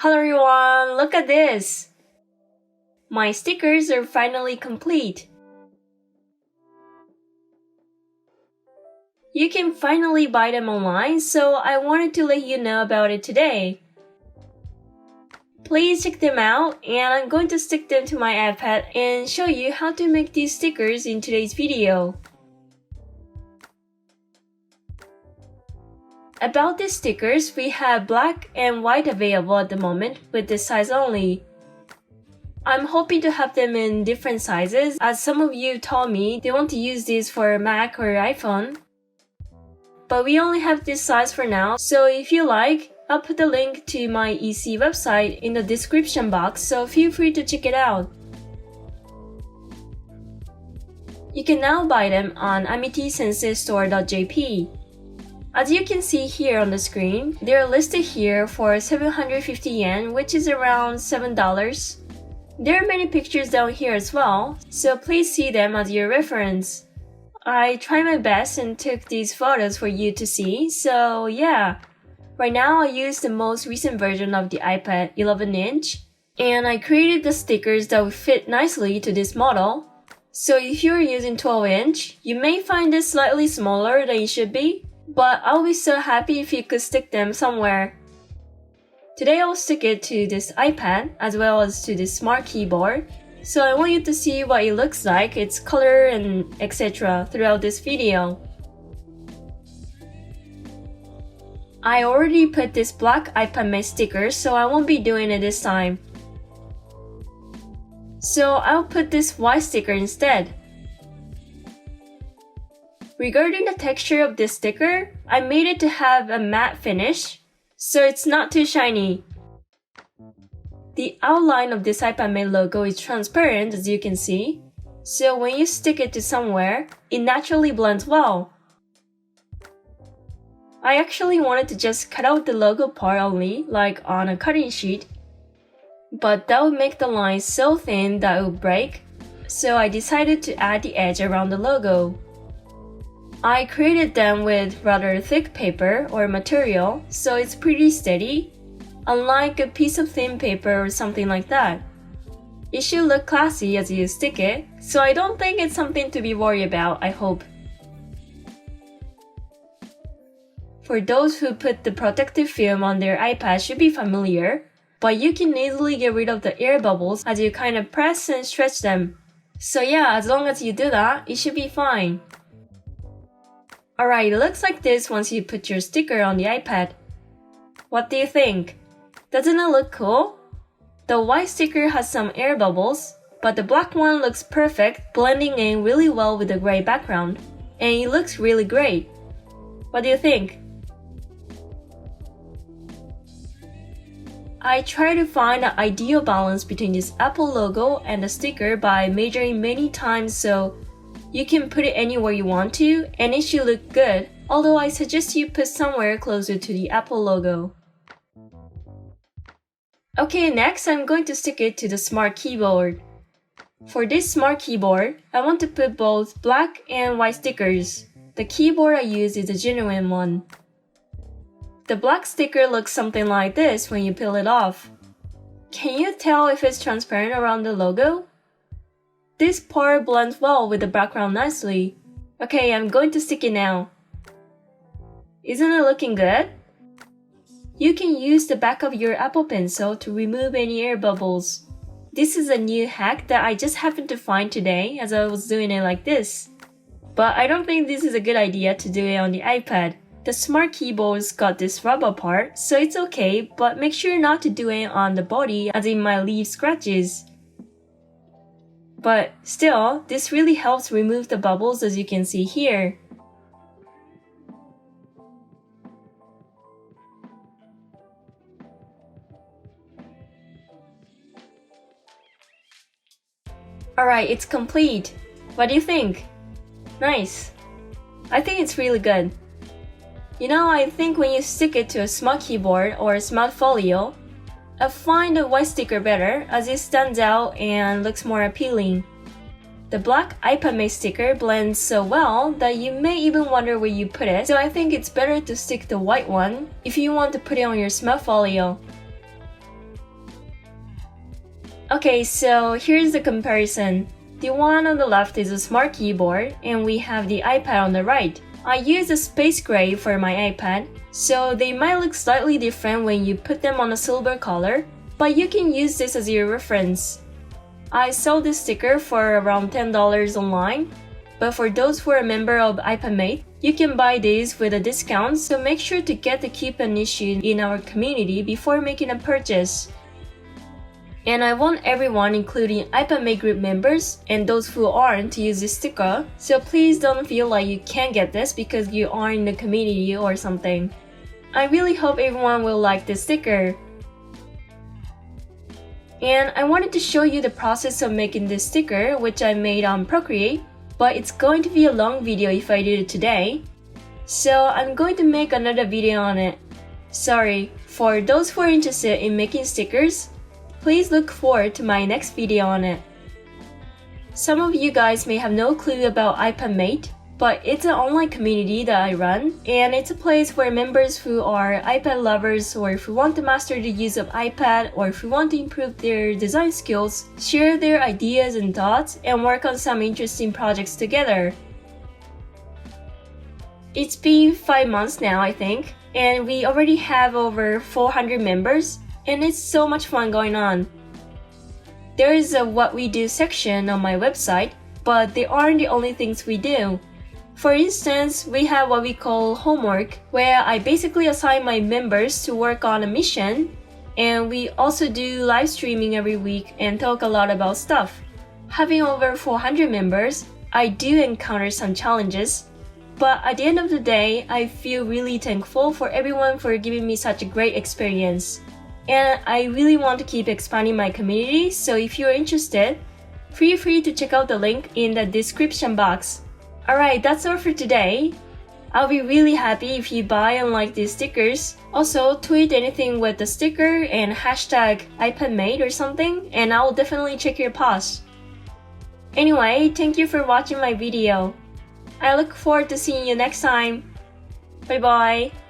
Hello everyone, look at this! My stickers are finally complete. You can finally buy them online, so I wanted to let you know about it today. Please check them out, and I'm going to stick them to my iPad and show you how to make these stickers in today's video. About these stickers, we have black and white available at the moment with this size only. I'm hoping to have them in different sizes, as some of you told me they want to use these for Mac or iPhone. But we only have this size for now, so if you like, I'll put the link to my EC website in the description box, so feel free to check it out. You can now buy them on amitysensestore.jp. As you can see here on the screen, they're listed here for 750 yen, which is around $7. There are many pictures down here as well, so please see them as your reference. I tried my best and took these photos for you to see, so yeah. Right now I use the most recent version of the iPad 11-inch, and I created the stickers that would fit nicely to this model. So if you're using 12-inch, you may find this slightly smaller than it should be, but I'll be so happy if you could stick them somewhere. Today I'll stick it to this iPad as well as to this smart keyboard, so I want you to see what it looks like, its color and etc. throughout this video. I already put this black ipadmate sticker, so I won't be doing it this time. So I'll put this white sticker instead. Regarding the texture of this sticker, I made it to have a matte finish, so it's not too shiny. The outline of this ipadmate logo is transparent, as you can see, so when you stick it to somewhere, it naturally blends well. I actually wanted to just cut out the logo part only, like on a cutting sheet, but that would make the lines so thin that it would break, so I decided to add the edge around the logo. I created them with rather thick paper or material, so it's pretty steady, unlike a piece of thin paper or something like that. It should look classy as you stick it, so I don't think it's something to be worried about, I hope. For those who put the protective film on their iPad should be familiar, but you can easily get rid of the air bubbles as you kind of press and stretch them. So yeah, as long as you do that, it should be fine. Alright, it looks like this once you put your sticker on the iPad. What do you think? Doesn't it look cool? The white sticker has some air bubbles, but the black one looks perfect, blending in really well with the gray background, and it looks really great. What do you think? I try to find an ideal balance between this Apple logo and the sticker by measuring many times so you can put it anywhere you want to and it should look good, although I suggest you put somewhere closer to the Apple logo. Okay, next I'm going to stick it to the smart keyboard. For this smart keyboard, I want to put both black and white stickers. The keyboard I use is a genuine one. The black sticker looks something like this when you peel it off. Can you tell if it's transparent around the logo? This part blends well with the background nicely. Okay, I'm going to stick it now. Isn't it looking good? You can use the back of your Apple Pencil to remove any air bubbles. This is a new hack that I just happened to find today as I was doing it like this. But I don't think this is a good idea to do it on the iPad. The smart keyboard's got this rubber part, so it's okay, but make sure not to do it on the body as it might leave scratches. But still, this really helps remove the bubbles as you can see here. Alright, it's complete. What do you think? Nice. I think it's really good. You know, I think when you stick it to a smart keyboard or a smart folio, I find the white sticker better as it stands out and looks more appealing. The black ipadmate sticker blends so well that you may even wonder where you put it, so I think it's better to stick the white one if you want to put it on your smart folio. Okay, so here's the comparison. The one on the left is a smart keyboard, and we have the iPad on the right. I use a space gray for my iPad, so they might look slightly different when you put them on a silver color, but you can use this as your reference. I sold this sticker for around $10 online, but for those who are a member of ipadmate, you can buy these with a discount, so make sure to get the coupon issued in our community before making a purchase. And I want everyone, including ipadmate group members and those who aren't, to use this sticker, so please don't feel like you can't get this because you aren't in the community or something. I really hope everyone will like this sticker. And I wanted to show you the process of making this sticker, which I made on Procreate, but it's going to be a long video if I did it today, so I'm going to make another video on it. Sorry, for those who are interested in making stickers, please look forward to my next video on it. Some of you guys may have no clue about ipadmate, but it's an online community that I run, and it's a place where members who are iPad lovers or who want to master the use of iPad or who want to improve their design skills share their ideas and thoughts and work on some interesting projects together. It's been 5 months now, I think, and we already have over 400 members, and it's so much fun going on. There is a What We Do section on my website, but they aren't the only things we do. For instance, we have what we call homework, where I basically assign my members to work on a mission, and we also do live streaming every week and talk a lot about stuff. Having over 400 members, I do encounter some challenges, but at the end of the day, I feel really thankful for everyone for giving me such a great experience. And I really want to keep expanding my community, so if you're interested, feel free to check out the link in the description box. Alright, that's all for today. I'll be really happy if you buy and like these stickers. Also, tweet anything with the sticker and hashtag ipadmate or something, and I'll definitely check your post. Anyway, thank you for watching my video. I look forward to seeing you next time. Bye bye.